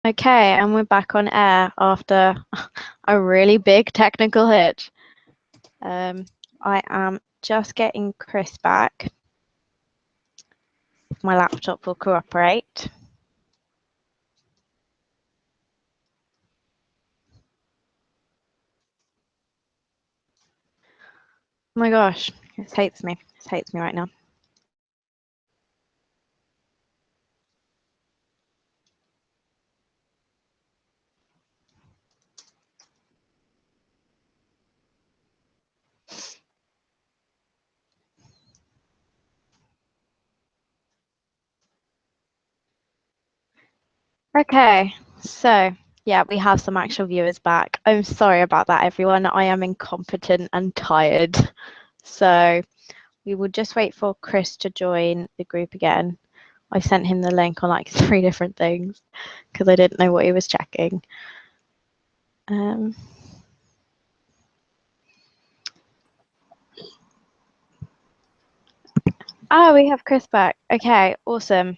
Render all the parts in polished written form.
Okay, and we're back on air after a really big technical hitch. I am just getting Chris back. If my laptop will cooperate. Oh my gosh, this hates me. This hates me right now. Okay, so yeah, we have some actual viewers back. I'm sorry about that, everyone. I am incompetent and tired. So we will just wait for Chris to join the group again. I sent him the link on like 3 different things because I didn't know what he was checking. Oh, we have Chris back. Okay, awesome.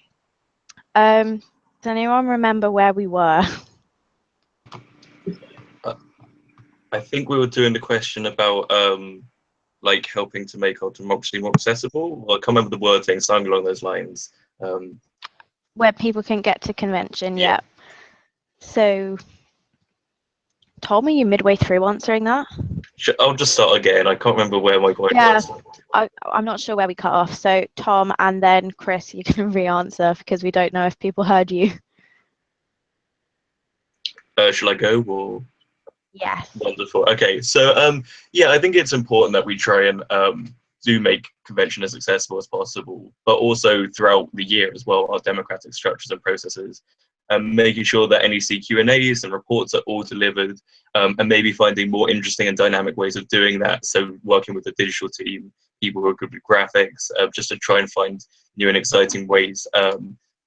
Does anyone remember where we were? I think we were doing the question about like helping to make our democracy more accessible. Or I can't remember the wording, something along those lines. Where people can get to convention, yeah. So, Tom, are you midway through answering that? I'll just start again. I can't remember where my point was. I'm not sure where we cut off. So, Tom and then Chris, you can re-answer because we don't know if people heard you. Shall I go? Or yes. Wonderful. Okay, so yeah, I think it's important that we try and do make convention as accessible as possible, but also throughout the year as well, our democratic structures and processes, making sure that NEC Q&As and reports are all delivered, and maybe finding more interesting and dynamic ways of doing that. So working with the digital team, people who are good with graphics, just to try and find new and exciting ways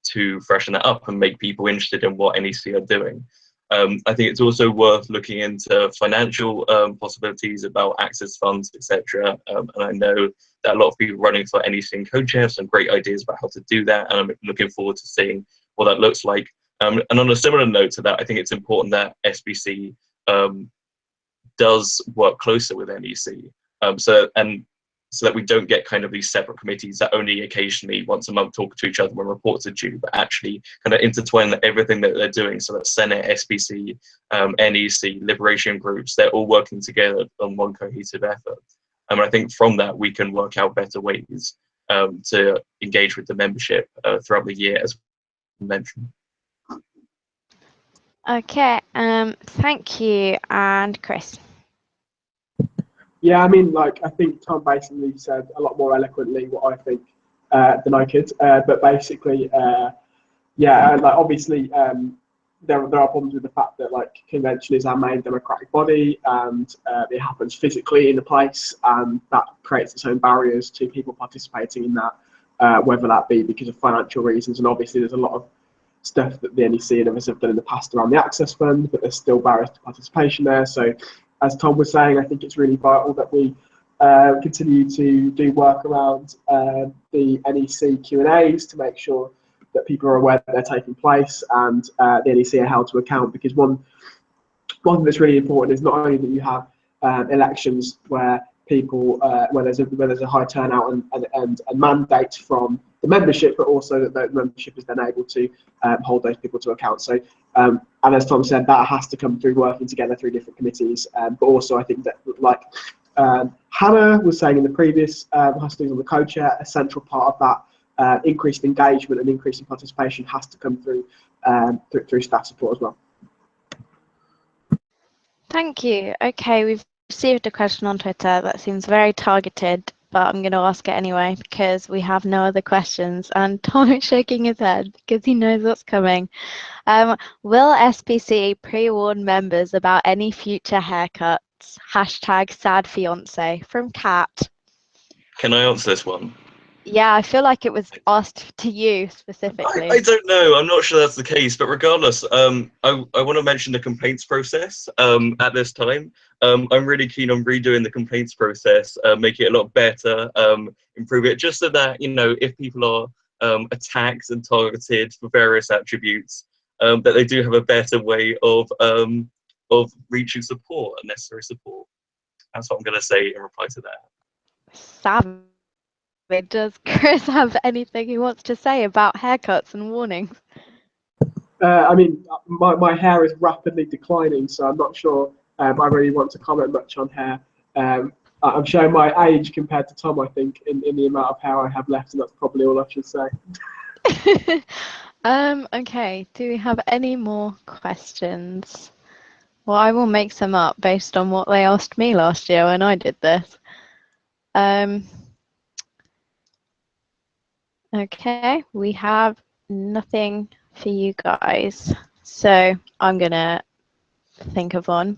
to freshen that up and make people interested in what NEC are doing. I think it's also worth looking into financial possibilities about access funds, etc. And I know that a lot of people running for NEC co-chair have some great ideas about how to do that, and I'm looking forward to seeing what that looks like. And on a similar note to that, I think it's important that SBC does work closer with NEC, so that we don't get kind of these separate committees that only occasionally once a month talk to each other when reports are due, but actually kind of intertwine everything that they're doing, so that Senate, SBC, NEC, liberation groups, they're all working together on one cohesive effort. And I think from that we can work out better ways to engage with the membership throughout the year, as mentioned. Okay, thank you. And Chris? Yeah, I mean, like, I think Tom basically said a lot more eloquently what I think than I could. But basically, yeah, like obviously there are problems with the fact that like convention is our main democratic body, and it happens physically in a place, and that creates its own barriers to people participating in that, whether that be because of financial reasons. And obviously there's a lot of stuff that the NEC and others have done in the past around the access fund, but there's still barriers to participation there. So as Tom was saying, I think it's really vital that we continue to do work around the NEC Q&As to make sure that people are aware that they're taking place, and the NEC are held to account, because one thing that's really important is not only that you have elections where people where there's a high turnout and mandate from the membership, but also that the membership is then able to hold those people to account. So and as Tom said, that has to come through working together through different committees, but also I think that, like Hannah was saying in the previous Husting on the co-chair, a central part of that increased engagement and increasing participation has to come through through staff support as well. Thank you. Okay, we've received a question on Twitter that seems very targeted, but I'm going to ask it anyway because we have no other questions. And Tom is shaking his head because he knows what's coming. Will SPC pre-warn members about any future haircuts? Hashtag sad fiance from Kat. Can I answer this one? Yeah, I feel like it was asked to you specifically. I don't know. I'm not sure that's the case, but regardless, I want to mention the complaints process at this time. I'm really keen on redoing the complaints process, make it a lot better, improve it, just so that, you know, if people are attacked and targeted for various attributes, that they do have a better way of reaching support and necessary support. That's what I'm going to say in reply to that. Savage. Does Chris have anything he wants to say about haircuts and warnings? I mean, my hair is rapidly declining, so I'm not sure I really want to comment much on hair. I'm showing my age compared to Tom, I think, in the amount of hair I have left, and that's probably all I should say. Okay, do we have any more questions? Well, I will make some up based on what they asked me last year when I did this. Okay, we have nothing for you guys, so I'm gonna think of one.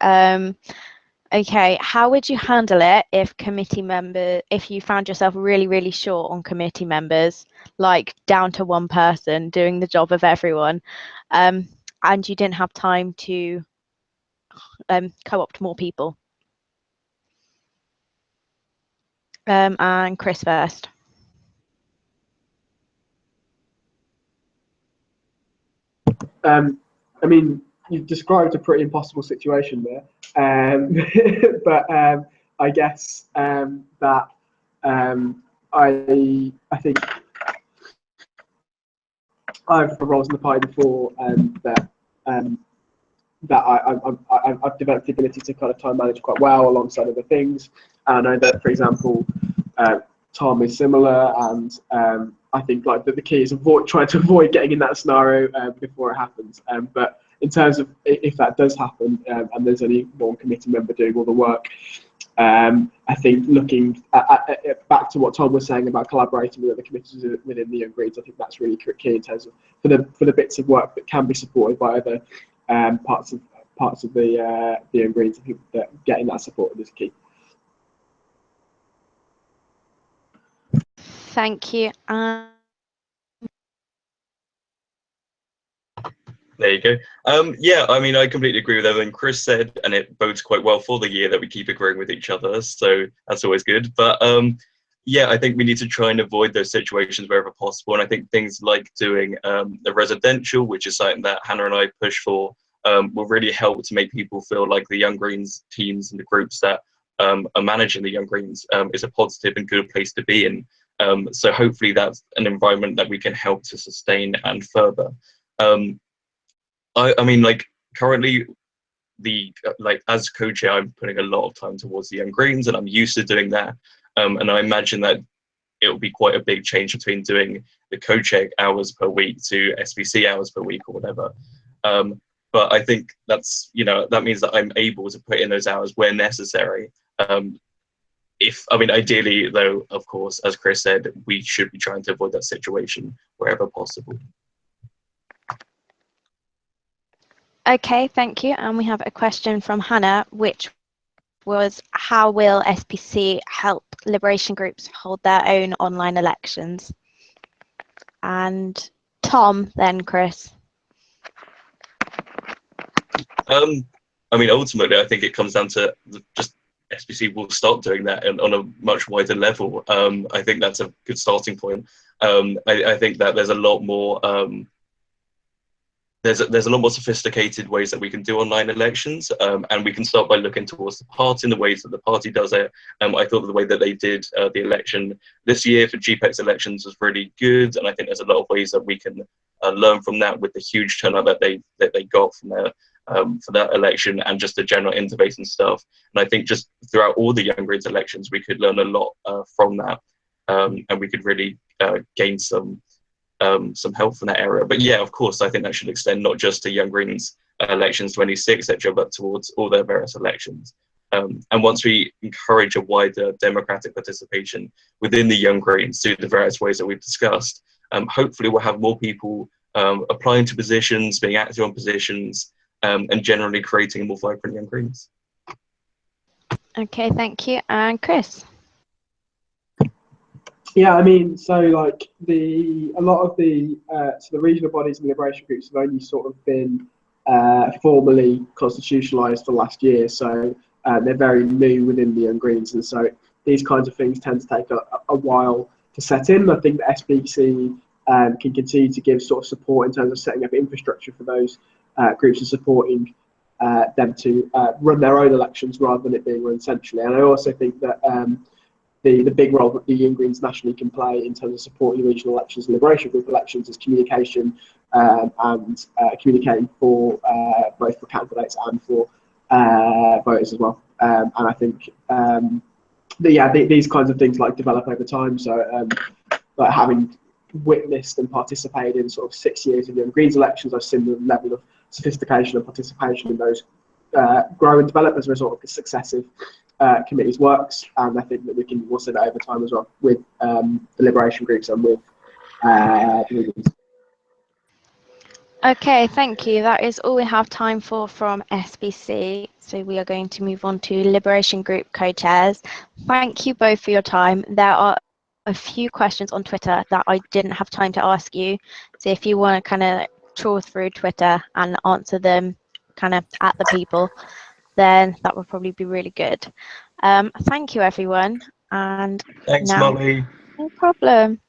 Okay, how would you handle it if if you found yourself really, really short on committee members, like down to one person doing the job of everyone, and you didn't have time to co-opt more people? And Chris first. I mean, you've described a pretty impossible situation there, but I guess that I think I've roles in the party before that I've developed the ability to kind of time manage quite well alongside other things. And I know that, for example, Tom is similar, and I think like the key is trying to avoid getting in that scenario before it happens. But in terms of if that does happen and there's only one committee member doing all the work, I think looking back to what Tom was saying about collaborating with other committees within the Young Greens, I think that's really key in terms of for the bits of work that can be supported by other parts of the Young Greens. I think that getting that support is key. Thank you. There you go. Yeah, I mean, I completely agree with everything Chris said, and it bodes quite well for the year that we keep agreeing with each other. So that's always good. But yeah, I think we need to try and avoid those situations wherever possible. And I think things like doing the residential, which is something that Hannah and I push for, will really help to make people feel like the Young Greens teams and the groups that are managing the Young Greens is a positive and good place to be in. So hopefully that's an environment that we can help to sustain and further. I mean, like currently, as co-chair, I'm putting a lot of time towards the Young Greens, and I'm used to doing that. And I imagine that it will be quite a big change between doing the co-chair hours per week to SBC hours per week or whatever. But I think that's that means that I'm able to put in those hours where necessary. Ideally, though, of course, as Chris said, we should be trying to avoid that situation wherever possible. Okay, thank you. And we have a question from Hannah, which was, how will SPC help liberation groups hold their own online elections? And Tom, then Chris. Ultimately, I think it comes down to just SPC will start doing that on a much wider level. I think that's a good starting point. I think that there's a lot more there's a lot more sophisticated ways that we can do online elections, and we can start by looking towards the party and the ways that the party does it. I thought that the way that they did the election this year for GPEX elections was really good, and I think there's a lot of ways that we can learn from that with the huge turnout that they got from their for that election and just the general interface and stuff. And I think just throughout all the Young Greens elections, we could learn a lot from that, and we could really gain some help from that area. But yeah, of course, I think that should extend not just to Young Greens elections 26, etc., but towards all their various elections. And once we encourage a wider democratic participation within the Young Greens through the various ways that we've discussed, hopefully we'll have more people applying to positions, being active on positions, and generally creating more vibrant Young Greens. Okay, thank you. And Chris? Yeah, I mean, so like a lot of the regional bodies and liberation groups have only sort of been formally constitutionalised for last year, so they're very new within the Young Greens, and so these kinds of things tend to take a while to set in. I think the SBC can continue to give sort of support in terms of setting up infrastructure for those groups and supporting them to run their own elections rather than it being run centrally. And I also think that the big role that the Young Greens nationally can play in terms of supporting regional elections and Liberation Group elections is communication and communicating for both for candidates and for voters as well. And I think these kinds of things like develop over time. So like having witnessed and participated in sort of 6 years of Young Greens elections, I've seen the level of sophistication and participation in those grow and develop as a result of successive committees works, and I think that we can also do that over time as well with the liberation groups and with the movements. Okay, thank you. That is all we have time for from SBC. So we are going to move on to Liberation Group co-chairs. Thank you both for your time. There are a few questions on Twitter that I didn't have time to ask you. So if you want to kind of trawl through Twitter and answer them kind of at the people, then that would probably be really good. Thank you, everyone. And Thanks, now, Molly. no problem.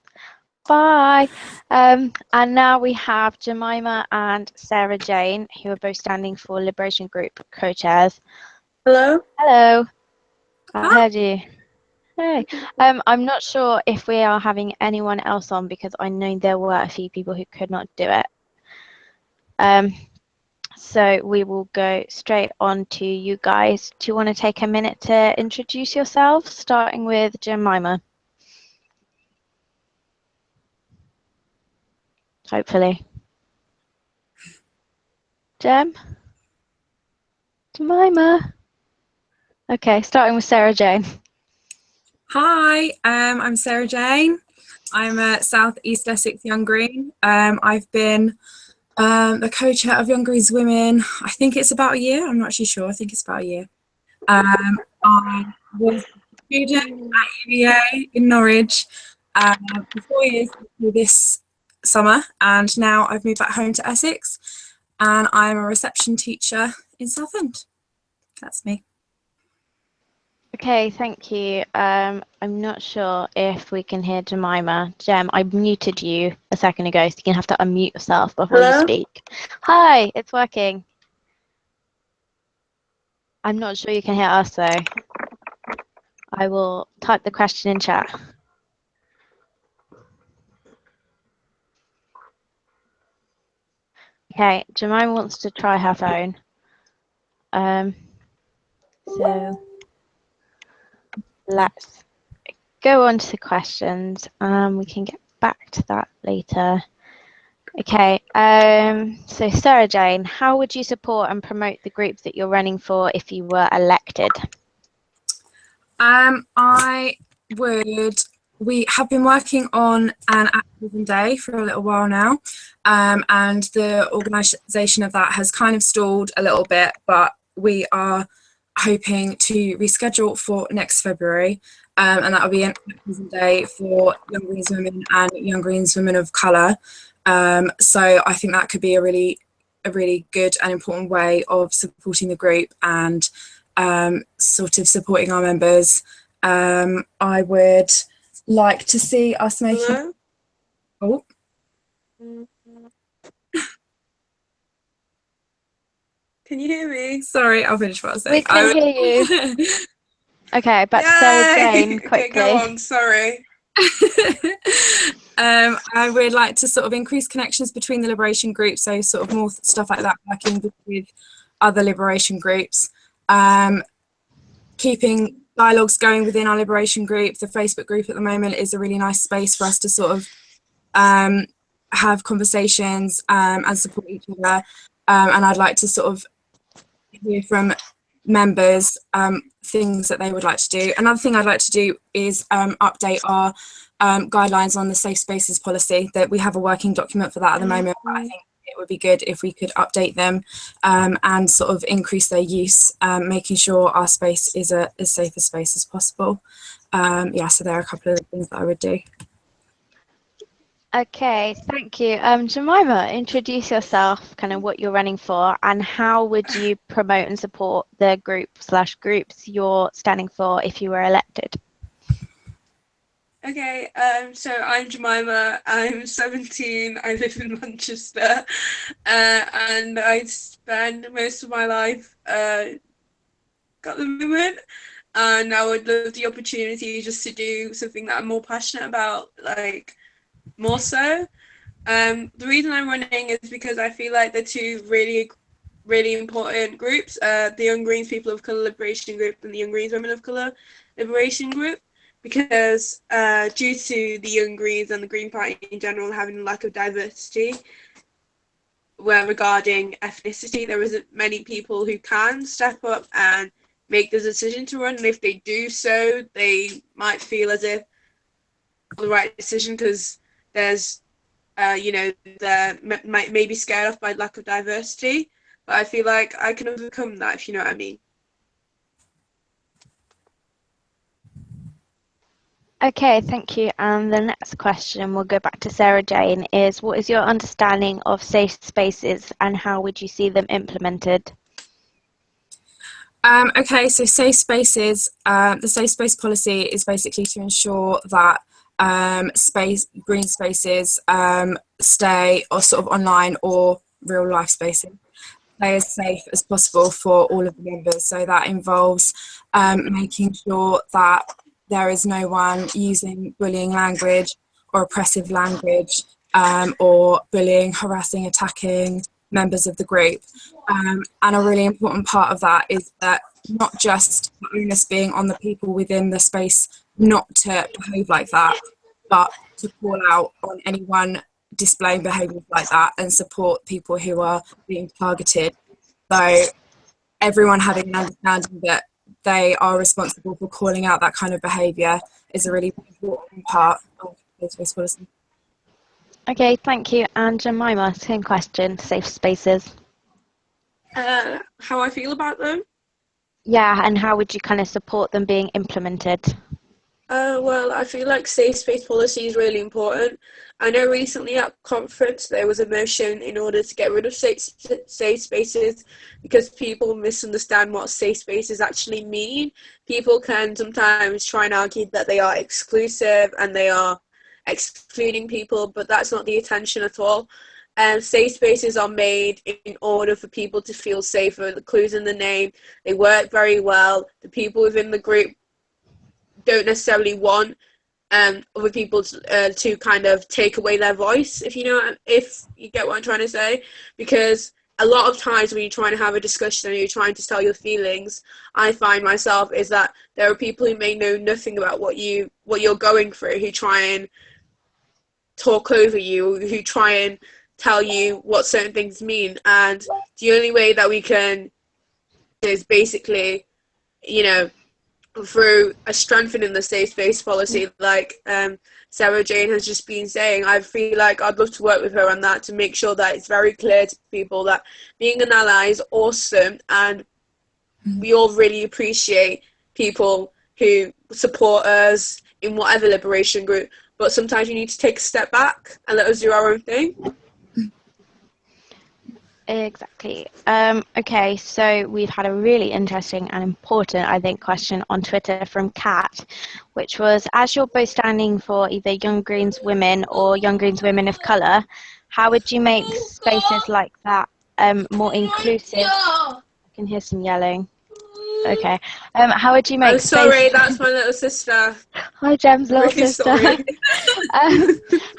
Bye. And now we have Jemima and Sarah Jane, who are both standing for Liberation Group co-chairs. Hello. Hello. I Hi. heard you. Hey. I'm not sure if we are having anyone else on because I know there were a few people who could not do it. So we will go straight on to you guys. Do you want to take a minute to introduce yourselves, starting with Jemima? Hopefully. Jemima? Okay, starting with Sarah Jane. Hi, I'm Sarah Jane. I'm a South East Essex Young Green. I've been the co-chair of Young Greens Women. I think it's about a year. I'm not actually sure. I think it's about a year. I was a student at UVA in Norwich for 4 years this summer, and now I've moved back home to Essex, and I'm a reception teacher in Southend. That's me. Okay, thank you. I'm not sure if we can hear Jemima. Jem, I muted you a second ago, so you're going to have to unmute yourself before you speak. Hi, it's working. I'm not sure you can hear us, though. I will type the question in chat. Okay, Jemima wants to try her phone. So let's go on to the questions. We can get back to that later. Okay, so Sarah Jane, how would you support and promote the group that you're running for if you were elected? I would. We have been working on an activism day for a little while now, and the organisation of that has kind of stalled a little bit, but we are hoping to reschedule for next February, and that will be an activism day for Young Greens women and Young Greens women of colour. So I think that could be a really good and important way of supporting the group and sort of supporting our members. I would like to see us making. Hello? Oh. Can you hear me? Sorry, I'll finish what I was saying. We can hear you. Okay, back to Sarah Jane quickly. Okay, go on, sorry. I would like to sort of increase connections between the liberation groups, so sort of more stuff like that, working with other liberation groups, keeping dialogues going within our liberation group. The Facebook group at the moment is a really nice space for us to sort of have conversations and support each other, and I'd like to sort of hear from members things that they would like to do. Another thing I'd like to do is update our guidelines on the safe spaces policy. That we have a working document for that at the moment, but I think it would be good if we could update them and sort of increase their use, making sure our space is as safe a space as possible. Yeah, so there are a couple of things that I would do. Okay, thank you. Jemima, introduce yourself, kind of what you're running for, and how would you promote and support the groups you're standing for if you were elected? Okay, so I'm Jemima, I'm 17, I live in Manchester, and I spend most of my life at the moment, and I would love the opportunity just to do something that I'm more passionate about, like, more so. The reason I'm running is because I feel like they're two really, really important groups, the Young Greens People of Colour Liberation Group and the Young Greens Women of Colour Liberation Group, because due to the Young Greens and the Green Party in general having a lack of diversity where regarding ethnicity, there isn't many people who can step up and make the decision to run, and if they do so, they might feel as if the right decision because there's they're maybe scared off by lack of diversity, but I feel like I can overcome that, if you know what I mean. Okay, thank you. And the next question, we'll go back to Sarah Jane, is what is your understanding of safe spaces and how would you see them implemented? Okay, so safe spaces, the safe space policy is basically to ensure that green spaces stay or sort of online or real life spaces stay as safe as possible for all of the members. So that involves making sure that there is no one using bullying language or oppressive language or bullying, harassing, attacking members of the group. And a really important part of that is that not just the onus being on the people within the space not to behave like that, but to call out on anyone displaying behaviours like that and support people who are being targeted. So everyone having an understanding that they are responsible for calling out that kind of behaviour is a really important part of this policy. Okay, thank you. And Jemima, same question, safe spaces. How I feel about them? Yeah, and how would you kind of support them being implemented? Well, I feel like safe space policy is really important. I know recently at conference there was a motion in order to get rid of safe spaces because people misunderstand what safe spaces actually mean. People can sometimes try and argue that they are exclusive and they are excluding people, but that's not the intention at all. Safe spaces are made in order for people to feel safer. The clues in the name, they work very well. The people within the group don't necessarily want other people to kind of take away their voice, if you get what I'm trying to say, because a lot of times when you're trying to have a discussion and you're trying to tell your feelings, I find myself is that there are people who may know nothing about what you're going through, who try and talk over you, who try and tell you what certain things mean, and the only way that we can is basically, through a strengthening the safe space policy, like Sarah Jane has just been saying. I feel like I'd love to work with her on that to make sure that it's very clear to people that being an ally is awesome, and we all really appreciate people who support us in whatever liberation group, but sometimes you need to take a step back and let us do our own thing. Exactly. Okay, so we've had a really interesting and important, I think, question on Twitter from Kat, which was, as you're both standing for either Young Greens Women or Young Greens Women of Colour, how would you make spaces like that more inclusive? I can hear some yelling. Okay. How would you make I'm sorry, spaces... that's my little sister. Hi, Jem's little Really sister. sorry.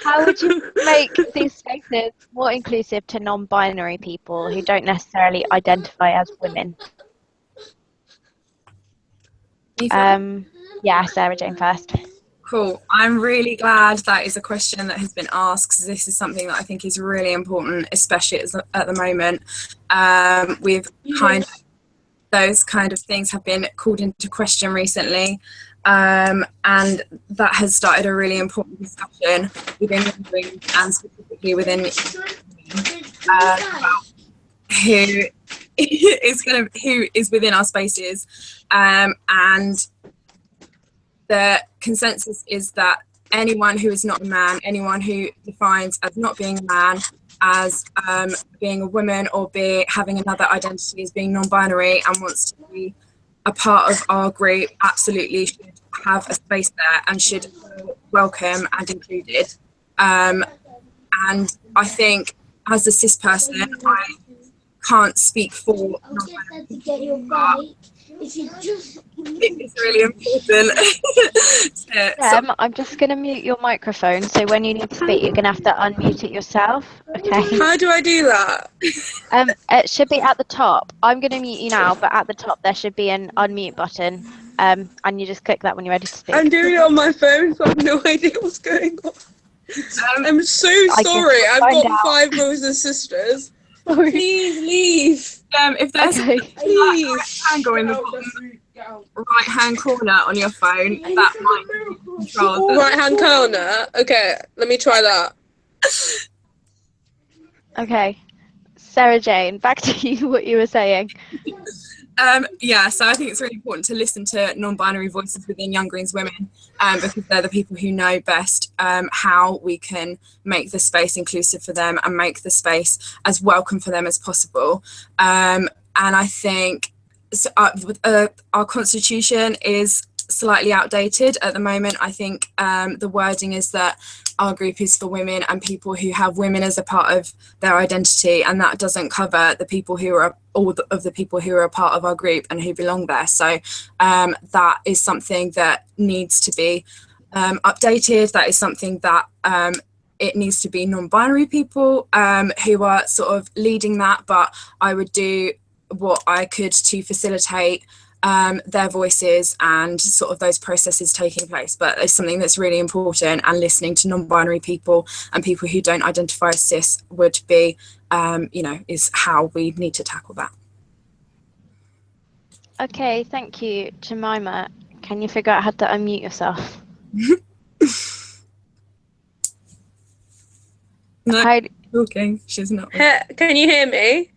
How would you make these spaces more inclusive to non-binary people who don't necessarily identify as women? Yeah, Sarah Jane first. Cool. I'm really glad that is a question that has been asked, because this is something that I think is really important, especially at the moment. Those kind of things have been called into question recently, and that has started a really important discussion within the group and specifically within about who is within our spaces, and the consensus is that anyone who is not a man, anyone who defines as not being a man, as being a woman, or having another identity as being non-binary and wants to be a part of our group absolutely should have a space there and should feel welcome and included. And I think as a cis person, I can't speak for it's really important. I'm just going to mute your microphone, so when you need to speak, you're going to have to unmute it yourself, okay? How do I do that? It should be at the top. I'm going to mute you now, but at the top there should be an unmute button, and you just click that when you're ready to speak. I'm doing it on my phone, so I have no idea what's going on. I'm so sorry. I've got 5 brothers and sisters. Sorry. Please leave. If there's a Please. triangle in the bottom right-hand corner on your phone, that might be controlled. Right-hand corner? Okay, let me try that. Okay. Sarah Jane, back to you, what you were saying. So I think it's really important to listen to non-binary voices within Young Greens Women, because they're the people who know best how we can make the space inclusive for them and make the space as welcome for them as possible. And I think our constitution is slightly outdated at the moment. I think the wording is that our group is for women and people who have women as a part of their identity, and that doesn't cover the people who are all of the people who are a part of our group and who belong there. So that is something that needs to be updated. That is something that it needs to be non-binary people who are sort of leading that, but I would do what I could to facilitate their voices and sort of those processes taking place. But it's something that's really important, and listening to non-binary people and people who don't identify as cis would be, is how we need to tackle that. Okay, thank you. Jemima, can you figure out how to unmute yourself? No, okay, she's not. Can you hear me?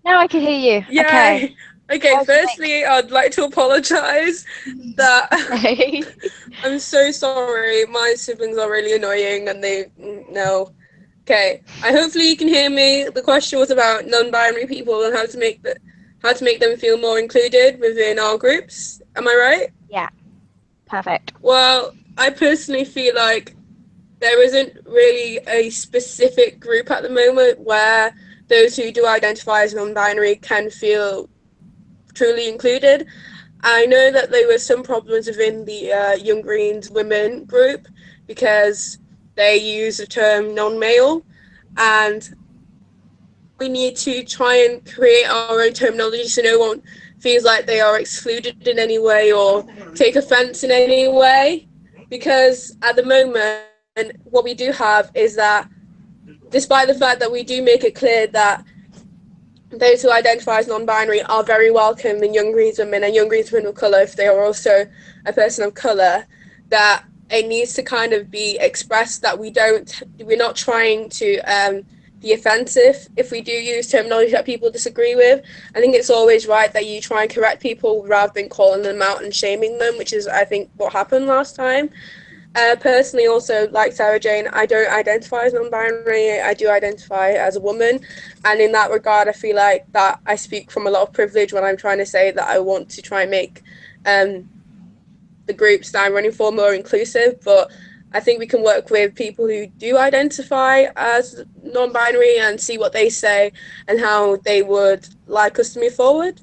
No, I can hear you. Yeah. Okay. Okay, firstly, I'd like to apologise that I'm so sorry. My siblings are really annoying and they no. Okay, hopefully you can hear me. The question was about non-binary people and how to make them feel more included within our groups. Am I right? Yeah, perfect. Well, I personally feel like there isn't really a specific group at the moment where those who do identify as non-binary can feel truly included. I know that there were some problems within the Young Greens women group because they use the term non-male, and we need to try and create our own terminology so no one feels like they are excluded in any way or take offence in any way, because at the moment what we do have is that despite the fact that we do make it clear that those who identify as non-binary are very welcome in Young Greens Women and Young Greens Women of Colour if they are also a person of colour, that it needs to kind of be expressed that we're not trying to be offensive if we do use terminology that people disagree with. I think it's always right that you try and correct people rather than calling them out and shaming them, which is, I think, what happened last time. Personally, also, like Sarah Jane, I don't identify as non-binary. I do identify as a woman, and in that regard, I feel like that I speak from a lot of privilege when I'm trying to say that I want to try and make the groups that I'm running for more inclusive. But I think we can work with people who do identify as non-binary and see what they say and how they would like us to move forward.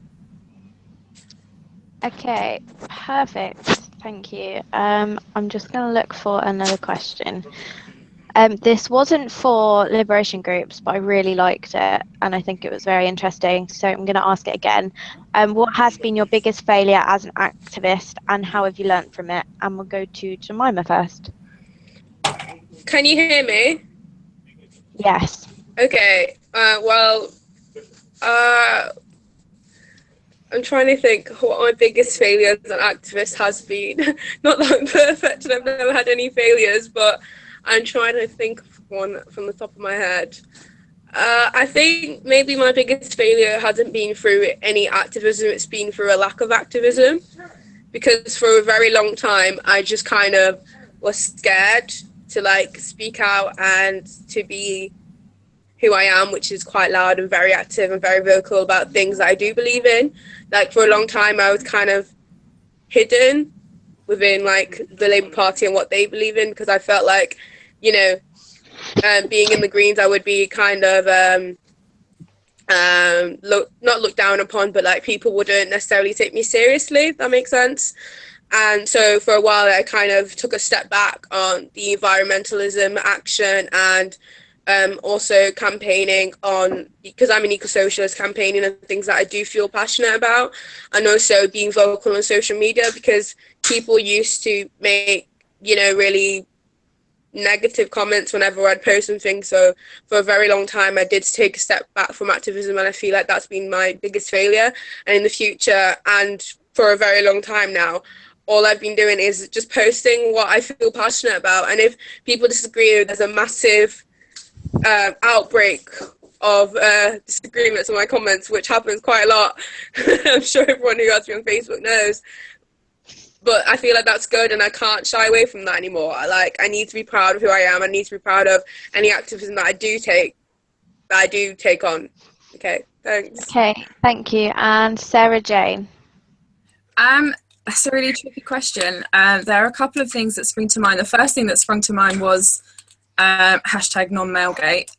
Okay, perfect. Thank you. I'm just going to look for another question. This wasn't for liberation groups, but I really liked it and I think it was very interesting. So I'm going to ask it again. What has been your biggest failure as an activist and how have you learned from it? And we'll go to Jemima first. Can you hear me? Yes. Okay. I'm trying to think what my biggest failure as an activist has been. Not that I'm perfect and I've never had any failures, but I'm trying to think of one from the top of my head. I think maybe my biggest failure hasn't been through any activism, it's been through a lack of activism. Because for a very long time, I just kind of was scared to speak out and to be who I am, which is quite loud and very active and very vocal about things that I do believe in. For a long time, I was kind of hidden within like the Labour Party and what they believe in, because I felt like, you know, being in the Greens, I would be kind of not looked down upon, but like people wouldn't necessarily take me seriously, if that makes sense. And so for a while I kind of took a step back on the environmentalism action, and also campaigning on, because I'm an eco-socialist, campaigning on things that I do feel passionate about, and also being vocal on social media, because people used to make, you know, really negative comments whenever I'd post something. So for a very long time I did take a step back from activism, and I feel like that's been my biggest failure. And in the future, and for a very long time now, all I've been doing is just posting what I feel passionate about. And if people disagree, there's a massive outbreak of disagreements on my comments, which happens quite a lot. I'm sure everyone who has me on Facebook knows. But I feel like that's good, and I can't shy away from that anymore. I need to be proud of who I am. I need to be proud of any activism that I do take on. Okay, thanks. Okay, thank you. And Sarah Jane. That's a really tricky question. There are a couple of things that spring to mind. The first thing that sprung to mind was hashtag non-mailgate,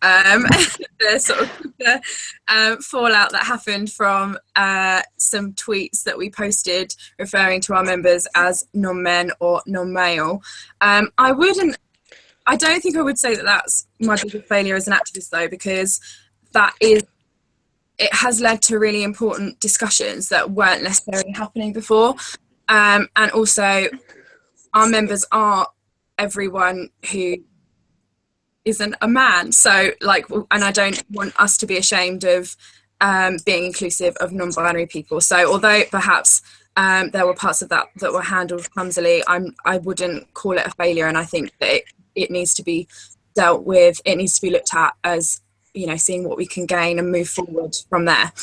the sort of fallout that happened from some tweets that we posted referring to our members as non-men or non-male. I don't think I would say that that's my biggest failure as an activist, though, because it has led to really important discussions that weren't necessarily happening before. And also, our members are everyone who isn't a man. So, and I don't want us to be ashamed of being inclusive of non-binary people. So, although perhaps there were parts of that were handled clumsily, I wouldn't call it a failure. And I think that it needs to be dealt with. It needs to be looked at as, you know, seeing what we can gain and move forward from there.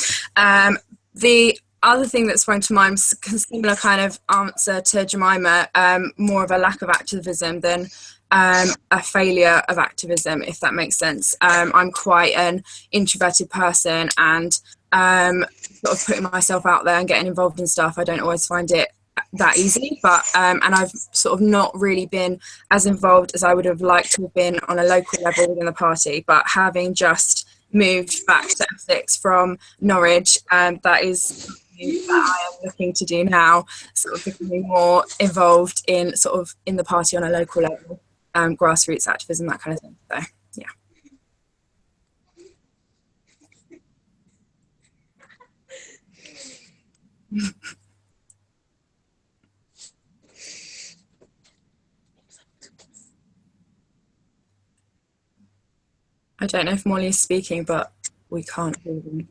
The other thing that sprung to mind, similar kind of answer to Jemima, more of a lack of activism than a failure of activism, if that makes sense. I'm quite an introverted person, and sort of putting myself out there and getting involved in stuff, I don't always find it that easy, but and I've sort of not really been as involved as I would have liked to have been on a local level within the party. But having just moved back to Essex from Norwich, that is that I am looking to do now, sort of becoming more involved in the party on a local level, grassroots activism, that kind of thing. So yeah. I don't know if Molly is speaking, but we can't hear them.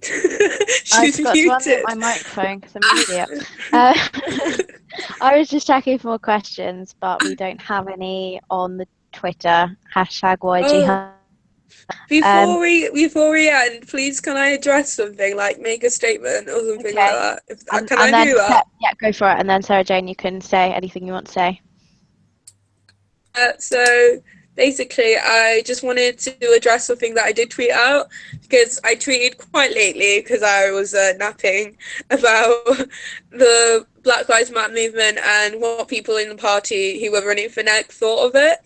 I forgot to unmute my microphone because I'm an idiot. I was just checking for more questions, but we don't have any on the Twitter, hashtag YG. Before we end, please can I address something, like make a statement or something like that? Can I do that? Yeah, go for it. And then Sarah Jane, you can say anything you want to say. So basically, I just wanted to address something that I did tweet out, because I tweeted quite lately because I was napping about the Black Lives Matter movement and what people in the party who were running for NEC thought of it.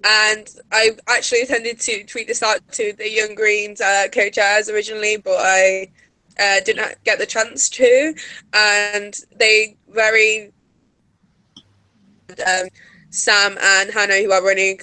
And I actually intended to tweet this out to the Young Greens co-chairs originally, but I didn't get the chance to. And they very... Sam and Hannah, who are running...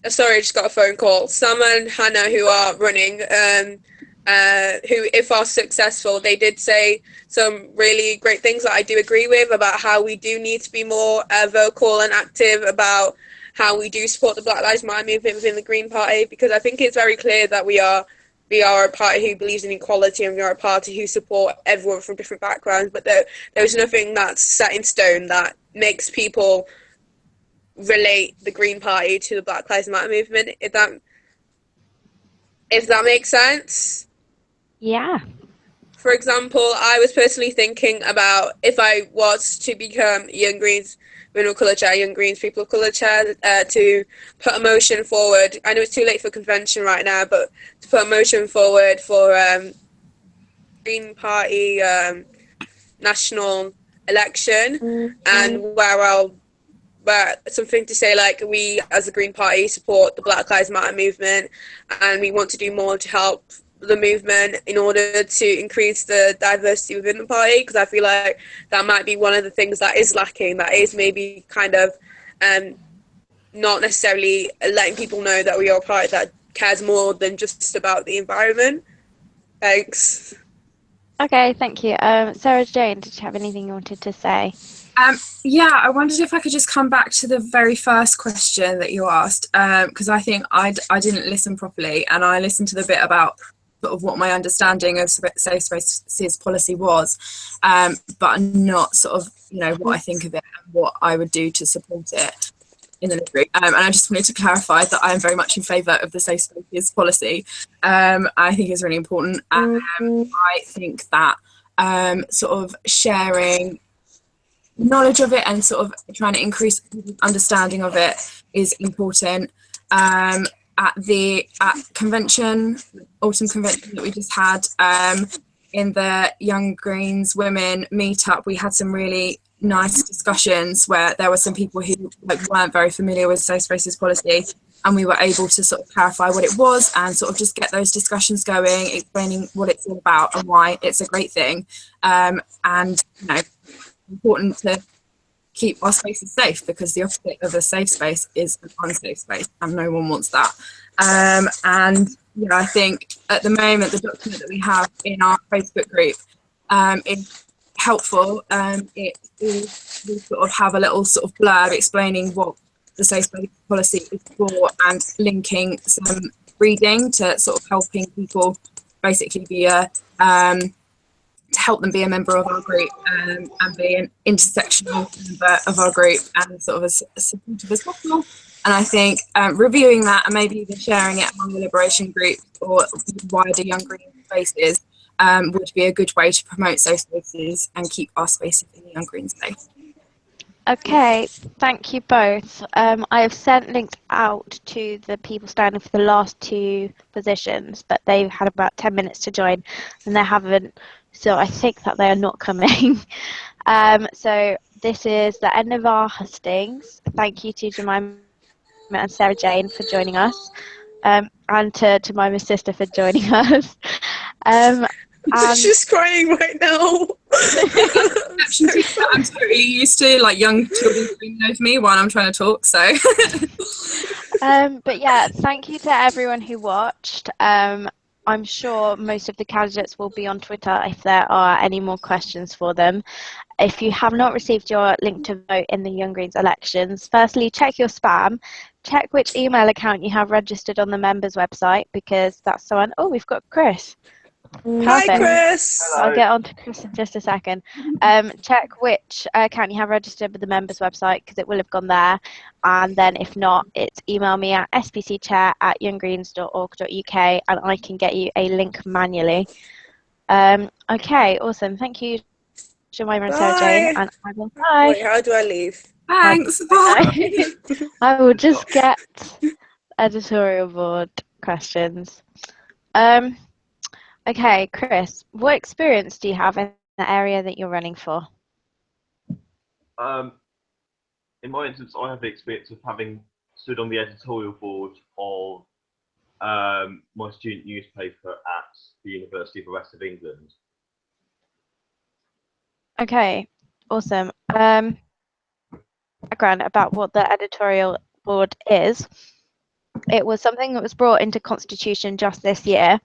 Sorry, I just got a phone call. Sam and Hannah, who are running, who, if are successful, they did say some really great things that I do agree with, about how we do need to be more vocal and active about how we do support the Black Lives Matter movement within the Green Party, because I think it's very clear that we are a party who believes in equality, and we are a party who support everyone from different backgrounds, but there's nothing that's set in stone that makes people relate the Green Party to the Black Lives Matter movement, if that makes sense. Yeah. For example, I was personally thinking about if I was to become Young Greens Women of Colour Chair, Young Greens People of Colour Chair, to put a motion forward. I know it's too late for convention right now, but to put a motion forward for Green Party national election, and where something to say like we as the Green Party support the Black Lives Matter movement, and we want to do more to help the movement in order to increase the diversity within the party, because I feel like that might be one of the things that is lacking, that is maybe kind of not necessarily letting people know that we are a party that cares more than just about the environment. Thanks. Okay, thank you. Sarah Jane, did you have anything you wanted to say? Yeah, I wondered if I could just come back to the very first question that you asked, because I think I didn't listen properly, and I listened to the bit about sort of what my understanding of safe spaces policy was, but not sort of, you know, what I think of it and what I would do to support it in the delivery. And I just wanted to clarify that I am very much in favour of the safe spaces policy. I think it's really important. I think that sort of sharing knowledge of it and sort of trying to increase understanding of it is important. At convention, autumn convention that we just had, in the Young Greens Women meetup, we had some really nice discussions where there were some people who weren't very familiar with safe spaces policy, and we were able to sort of clarify what it was and sort of just get those discussions going, explaining what it's all about and why it's a great thing. And you know, important to keep our spaces safe, because the opposite of a safe space is an unsafe space, and no one wants that. And yeah, I think at the moment the document that we have in our Facebook group is helpful. We sort of have a little sort of blurb explaining what the safe space policy is for, and linking some reading to sort of helping people basically be to help them be a member of our group, and be an intersectional member of our group, and sort of as supportive as possible. And I think reviewing that and maybe even sharing it among the Liberation group or wider Young Green spaces would be a good way to promote safe spaces and keep our spaces in the Young Green space. Okay, thank you both. I have sent links out to the people standing for the last two positions, but they've had about 10 minutes to join and they haven't, so I think that they are not coming. So this is the end of our hustings. Thank you to Jemima and Sarah Jane for joining us, and to Jemima's sister for joining us. She's crying right now. I'm totally used to like young children screaming over me while I'm trying to talk, so but yeah, thank you to everyone who watched. I'm sure most of the candidates will be on Twitter if there are any more questions for them. If you have not received your link to vote in the Young Greens elections, firstly check your spam, check which email account you have registered on the members website, because that's the one. Oh, we've got Chris. Hi, Perfect. Chris. I'll get on to Chris in just a second. Check which account you have registered with the members website, because it will have gone there. And then if not, it's email me at spcchair@younggreens.org.uk and I can get you a link manually. Okay, awesome. Thank you, Jemima and Sarah Jane. And I will bye. Wait, how do I leave? thanks. Bye. I will just get editorial board questions. Okay, Chris, what experience do you have in the area that you're running for? In my instance, I have the experience of having stood on the editorial board of my student newspaper at the University of the West of England. Okay, awesome. Background about what the editorial board is. It was something that was brought into Constitution just this year.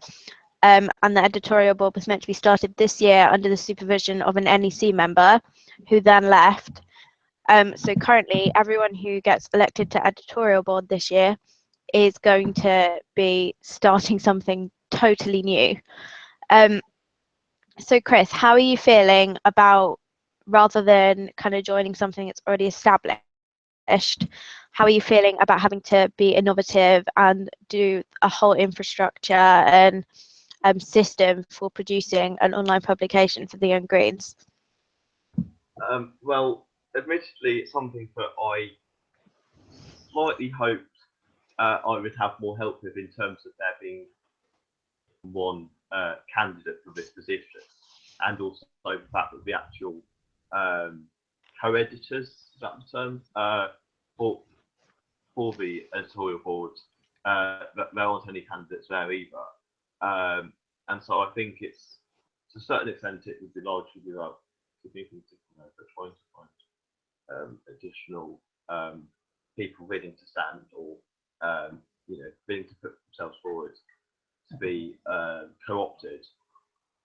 And the editorial board was meant to be started this year under the supervision of an NEC member who then left. So currently everyone who gets elected to editorial board this year is going to be starting something totally new. So Chris, how are you feeling about, rather than kind of joining something that's already established, how are you feeling about having to be innovative and do a whole infrastructure and system for producing an online publication for the Young Greens? Well, admittedly, it's something that I slightly hoped I would have more help with, in terms of there being one candidate for this position, and also the fact that the actual co-editors, is that the term, for the editorial board, that there aren't any candidates there either. And so I think it's, to a certain extent, it would be largely without significant, but trying to find additional people willing to stand or willing to put themselves forward to be co-opted.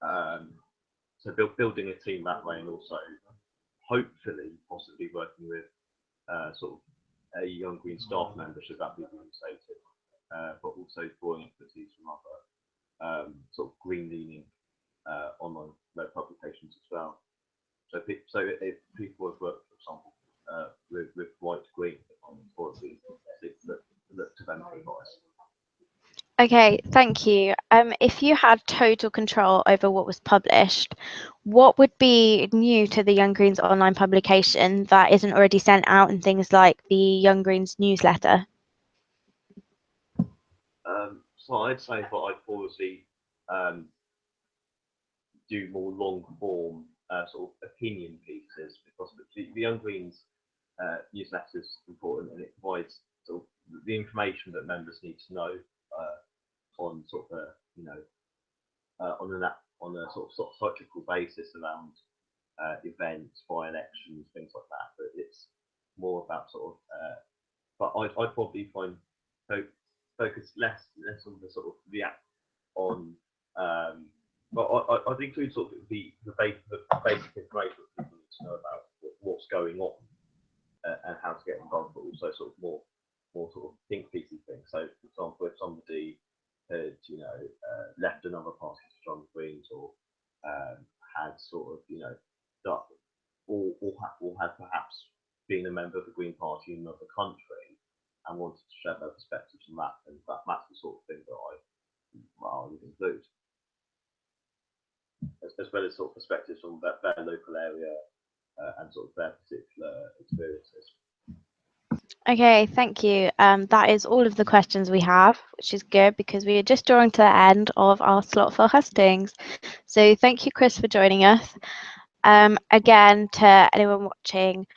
So building a team that way, and also hopefully possibly working with sort of a young green staff member, should that be reinstated, but also drawing expertise from other sort of green leaning online web publications as well. So if people have worked, for example, with white green, or look to them for advice. Okay, thank you. If you had total control over what was published, what would be new to the Young Greens online publication that isn't already sent out in things like the Young Greens newsletter? So I'd say that I'd probably do more long form sort of opinion pieces, because the Young Greens newsletter is important, and it provides sort of the information that members need to know on sort of on a sort of psychological basis around events, by-elections, things like that. But it's more about sort of, but I'd probably focus less on the sort of react on, but I'd include sort of the basic information that people need to know about what's going on and how to get involved, but also sort of more sort of think piecey things. So, for example, if somebody had left another party to join the Greens, or had sort of done, or had perhaps been a member of the Green Party in another country and wanted to share their perspectives on that, and that's the sort of thing that I would include, as well as sort of perspectives from their local area and sort of their particular experiences. Okay, thank you. That is all of the questions we have, which is good because we are just drawing to the end of our slot for hustings. So thank you, Chris, for joining us. Again, to anyone watching,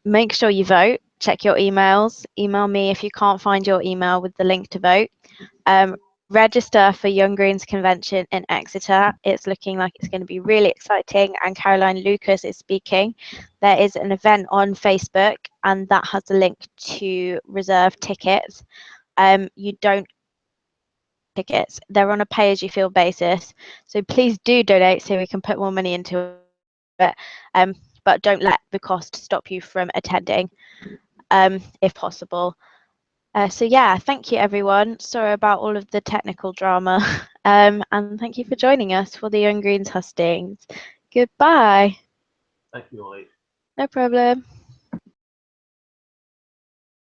make sure you vote. Check your emails. Email me if you can't find your email with the link to vote. Register for Young Greens Convention in Exeter. It's looking like it's going to be really exciting, and Caroline Lucas is speaking. There is an event on Facebook, and that has a link to reserve tickets. You don't tickets. They're on a pay-as-you-feel basis. So please do donate so we can put more money into it. But don't let the cost stop you from attending, if possible. So yeah, thank you everyone. Sorry about all of the technical drama. And thank you for joining us for the Young Greens hustings. Goodbye. Thank you, Ollie. No problem.